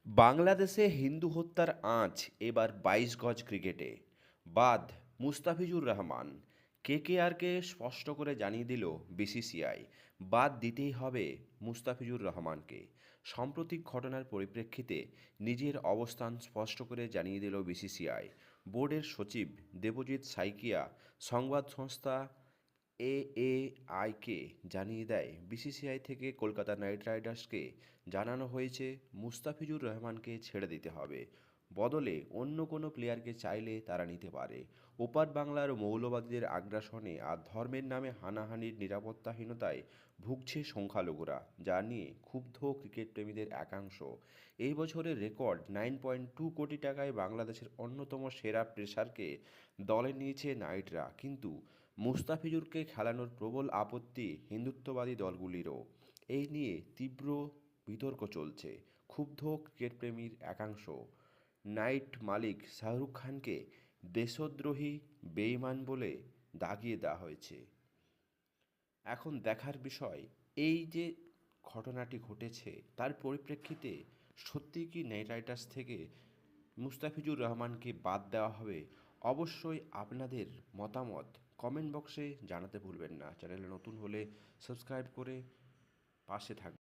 বাংলাদেশে হিন্দু হত্যার আঁচ এবার ২২ গজ ক্রিকেটে। বাদ মুস্তাফিজুর রহমান। কেকেআরকে স্পষ্ট করে জানিয়ে দিল বিসিসিআই, বাদ দিতেই হবে মুস্তাফিজুর রহমানকে। সাম্প্রতিক ঘটনার পরিপ্রেক্ষিতে নিজের অবস্থান স্পষ্ট করে জানিয়ে দিল বিসিসিআই। বোর্ডের সচিব দেবজিৎ সাইকিয়া সংবাদ সংস্থা এএআইকে জানিয়ে দেয়, বিসিসিআই থেকে কলকাতা নাইট রাইডার্সকে জানানো হয়েছে মুস্তাফিজুর রহমানকে ছেড়ে দিতে হবে। বদলে অন্য কোনো প্লেয়ারকে চাইলে তারা নিতে পারে। ওপার বাংলার মৌলবাদীদের আগ্রাসনে আর ধর্মের নামে হানাহানির নিরাপত্তাহীনতায় ভুগছে সংখ্যালঘুরা, যা নিয়ে ক্ষুব্ধ ক্রিকেটপ্রেমীদের একাংশ। এই বছরের রেকর্ড 9.2 কোটি টাকায় বাংলাদেশের অন্যতম সেরা পেসারকে দলে নিয়েছে নাইটরা, কিন্তু মুস্তাফিজুরকে খেলানোর প্রবল আপত্তি হিন্দুত্ববাদী দলগুলিরও। এই নিয়ে তীব্র বিতর্ক চলছে। ক্ষুব্ধ ক্রিকেটপ্রেমীর একাংশ নাইট মালিক শাহরুখ খানকে দেশদ্রোহী, বেঈমান বলে দাগিয়ে দেওয়া হয়েছে। এখন দেখার বিষয়, এই যে ঘটনাটি ঘটেছে তার পরিপ্রেক্ষিতে সত্যিই কি নাইট রাইডার্স থেকে মুস্তাফিজুর রহমানকে বাদ দেওয়া হবে? অবশ্যই আপনাদের মতামত কমেন্ট বক্সে জানাতে ভুলবেন না। চ্যানেলে নতুন হলে সাবস্ক্রাইব করে পাশে থাকবেন।